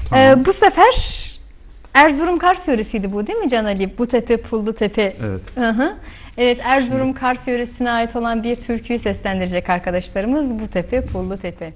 Tamam. Bu sefer Erzurum Kars yöresiydi bu, değil mi Can Ali? Bu tepe, pullu tepe. Evet. Evet, Erzurum Kars yöresine ait olan bir türküyü seslendirecek arkadaşlarımız. Bu tepe, pullu tepe.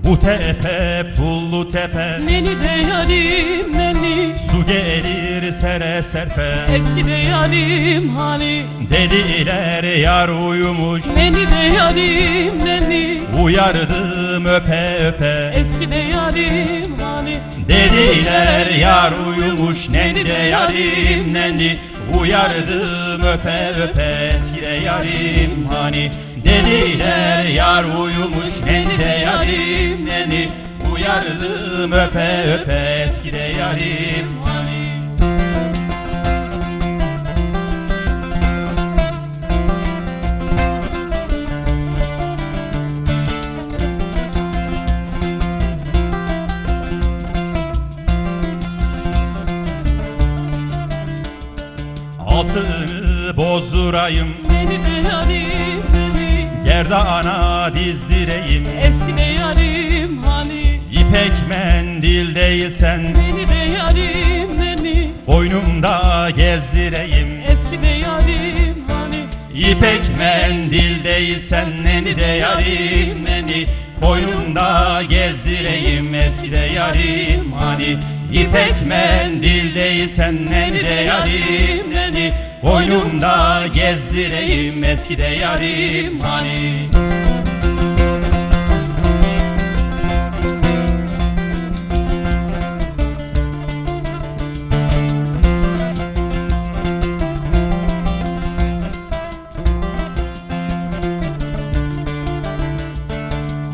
Bu tepe, pullu tepe, Neni de yarim neni, su gelir sere serpe. eski de yarim hani. Dediler yar uyumuş, Neni de yarim neni, uyardım öpe öpe. eski de yarim hani. Dediler yar uyumuş, neni de yarim neni. Uyardım öpe öpe, eski de yarim hani. Dediler yar uyumuş, neni de yarim neni. Uyardım öpe öpe, eski de yarim hani. Altını bozdurayım, Neni de yarim neni, gerdana dizdireyim. eski de yarim hani. İpek mendil değilsen, Neni de yarim neni, boynumda gezdireyim. eski de yarim hani. İpek mendil değilsen, neni de yarim neni. Boynumda gezdireyim, eski de yarim hani. İpek mendil değilsen, neni de yarim neni. Boynumda gezdireyim, eski de yarim hani.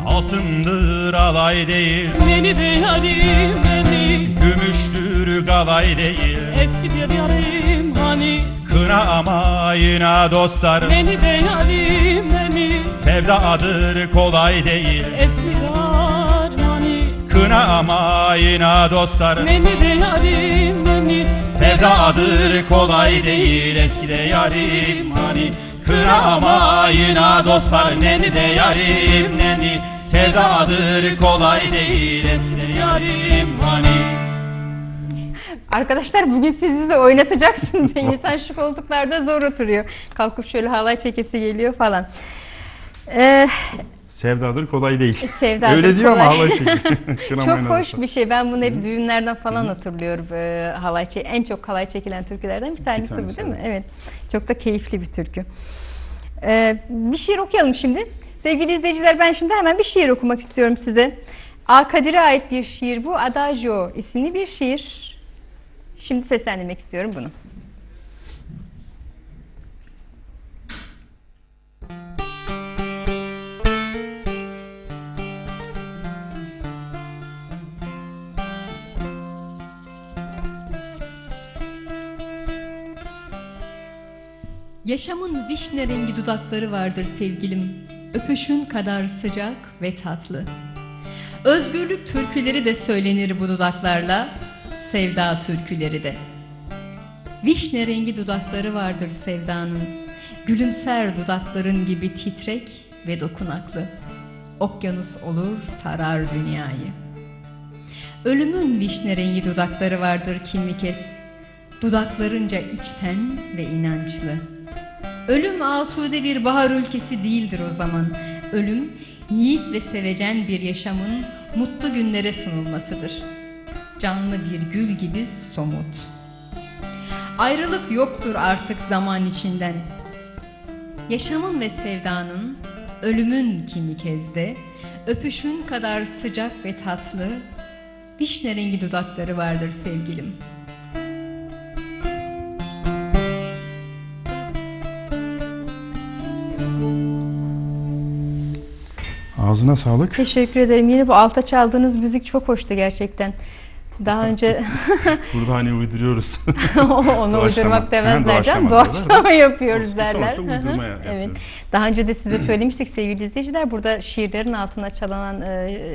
Altındır alay değil, Neni de yarim neni, gümüştür galay değil. eski de yarim hani. Kınamayına dostlar, Neni de yarim neni, sevdadır kolay değil. eski yar hani. Kınamayına dostlar, Neni de yarim neni, sevdadır kolay değil, eski de yarim hani. Kınamayına dostlar, neni de yarim neni. Sevdadır kolay değil, eski de yarim hani. Arkadaşlar bugün sizi de oynatacaksınız. İnsan şu koltuklarda zor oturuyor. Kalkıp şöyle halay çekesi geliyor falan. Sevdadır kolay değil. Sevdadır Öyle diyor kolay. ama halay çekiyor. Çok hoş bir şey. Ben bunu hep düğünlerden falan hatırlıyorum. En çok halay çekilen türkülerden bir tanesi bu, değil mi? Evet. Çok da keyifli bir türkü. Bir şiir okuyalım şimdi. Sevgili izleyiciler, ben şimdi hemen bir şiir okumak istiyorum size. A. Kadir'e ait bir şiir bu. Adagio isimli bir şiir. Şimdi seslendirmek istiyorum bunu. Yaşamın vişne rengi dudakları vardır sevgilim, öpüşün kadar sıcak ve tatlı. Özgürlük türküleri de söylenir bu dudaklarla, sevda türküleri de. Vişne rengi dudakları vardır sevdanın, gülümser dudakların gibi titrek ve dokunaklı. Okyanus olur tarar dünyayı. Ölümün vişne rengi dudakları vardır kimi kez, dudaklarınca içten ve inançlı. Ölüm asude bir bahar ülkesi değildir o zaman. Ölüm, yiğit ve sevecen bir yaşamın mutlu günlere sunulmasıdır. Canlı bir gül gibi somut. Ayrılık yoktur artık zaman içinden. Yaşamın ve sevdanın, ölümün kimi kezde, öpüşün kadar sıcak ve tatlı, vişne rengi dudakları vardır sevgilim. Ağzına sağlık. Teşekkür ederim. Yine bu alta çaldığınız müzik çok hoştu gerçekten. Daha önce Burada hani uyduruyoruz. onu uydurmak demezler canım. Doğaçlama yapıyoruz derler. Evet. Daha önce de size söylemiştik sevgili izleyiciler. Burada şiirlerin altına çalınan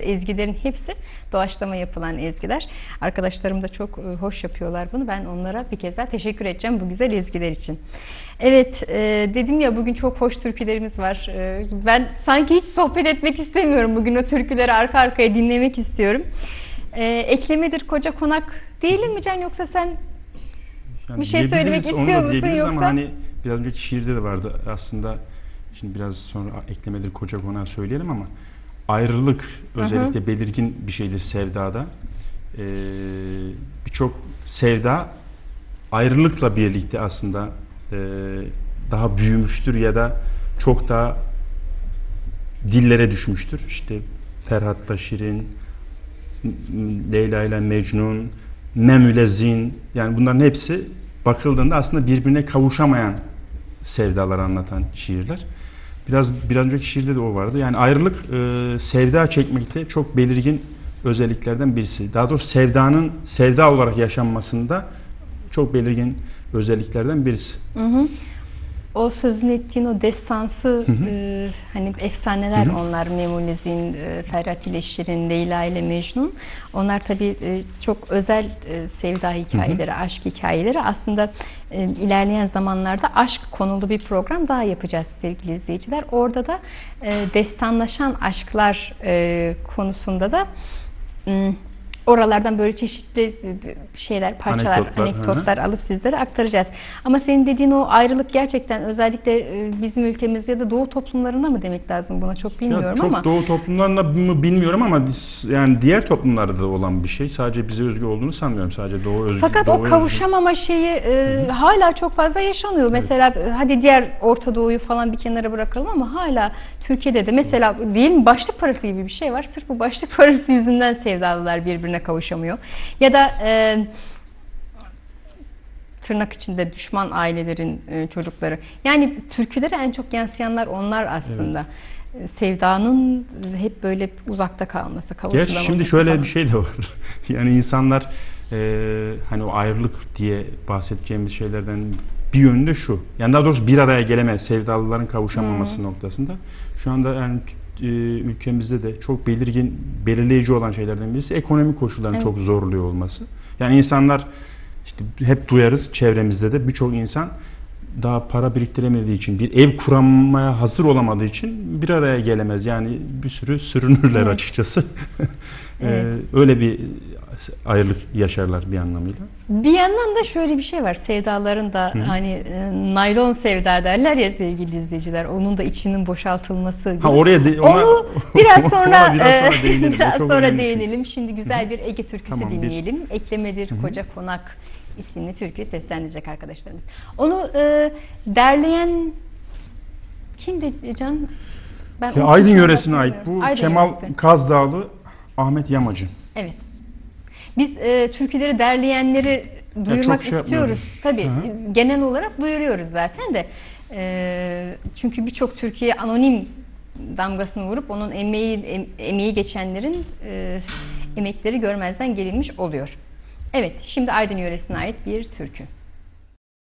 ezgilerin hepsi doğaçlama yapılan ezgiler. Arkadaşlarım da çok hoş yapıyorlar bunu. Ben onlara bir kez daha teşekkür edeceğim bu güzel ezgiler için. Evet, dedim ya bugün çok hoş türkülerimiz var. Ben sanki hiç sohbet etmek istemiyorum. Bugün o türküleri arka arkaya dinlemek istiyorum. Eklemedir koca konak diyelim mi Can, yoksa sen yani bir şey söylemek istiyor musun yoksa? Ama hani biraz önceki şiirde de vardı aslında. Şimdi biraz sonra eklemedir koca konağı söyleyelim ama ayrılık özellikle belirgin bir şeydir sevdada. Birçok sevda ayrılıkla birlikte aslında daha büyümüştür ya da çok daha dillere düşmüştür. İşte Ferhat'la Şirin, Leyla ile Mecnun, Memülezin, yani bunların hepsi bakıldığında aslında birbirine kavuşamayan sevdaları anlatan şiirler. Biraz önceki şiirde de o vardı. Yani ayrılık sevda çekmekte çok belirgin özelliklerden birisi. Daha doğrusu sevdanın sevda olarak yaşanmasında çok belirgin özelliklerden birisi. O sözünü ettiğin o destansı hani efsaneler onlar, Memülezin, Ferhat ile Şirin, Leyla ile Mecnun. Onlar tabii çok özel sevda hikayeleri, aşk hikayeleri. Aslında ilerleyen zamanlarda aşk konulu bir program daha yapacağız sevgili izleyiciler. Orada da destanlaşan aşklar konusunda da oralardan böyle çeşitli şeyler, parçalar, anekdotlar alıp sizlere aktaracağız. Ama senin dediğin o ayrılık gerçekten özellikle bizim ülkemizde ya da Doğu toplumlarında mı demek lazım buna, çok bilmiyorum ama. Çok Doğu toplumlarında mı bilmiyorum ama yani diğer toplumlarda da olan bir şey. Sadece bize özgü olduğunu sanmıyorum. Sadece Doğu özgü. Fakat o kavuşamama şeyi hala çok fazla yaşanıyor. Evet. Mesela hadi diğer Orta Doğu'yu falan bir kenara bırakalım ama hala Türkiye'de de mesela diyelim başlık parası gibi bir şey var. Sırf bu başlık parası yüzünden sevdalılar birbirine kavuşamıyor. Ya da tırnak içinde düşman ailelerin çocukları. Yani türkülere en çok yansıyanlar onlar aslında. Evet. Sevdanın hep böyle uzakta kalması, kavuşulaması. Gerçi şimdi şöyle falan bir şey de var. Yani insanlar hani o ayrılık diye bahsedeceğimiz şeylerden bir yönü de şu. Yani daha doğrusu bir araya gelemez sevdalıların kavuşamaması noktasında. Şu anda yani ülkemizde de çok belirleyici olan şeylerden birisi ekonomik koşulların çok zorluyor olması. Yani insanlar işte hep duyarız çevremizde de birçok insan daha para biriktiremediği için, bir ev kuramaya hazır olamadığı için bir araya gelemez. Yani bir sürü sürünürler açıkçası. Öyle bir ayrılık yaşarlar bir anlamıyla. Bir yandan da şöyle bir şey var. Sevdaların da hani naylon sevda derler ya sevgili izleyiciler. Onun da içinin boşaltılması gibi. Onu biraz sonra değinelim. Şimdi güzel bir Ege türküsü dinleyelim. Eklemedir koca konak isimli türkü seslendirecek arkadaşlarımız. Onu derleyen kimdi Can? Aydın yöresine ait bu. Kemal Kazdağlı, Ahmet Yamacı. Evet. Biz türküleri derleyenleri duyurmak istiyoruz. Tabii genel olarak duyuruyoruz zaten de. Çünkü birçok türküye anonim damgasını vurup onun emeği geçenlerin emekleri görmezden gelinmiş oluyor. Evet, şimdi Aydın yöresine ait bir türkü.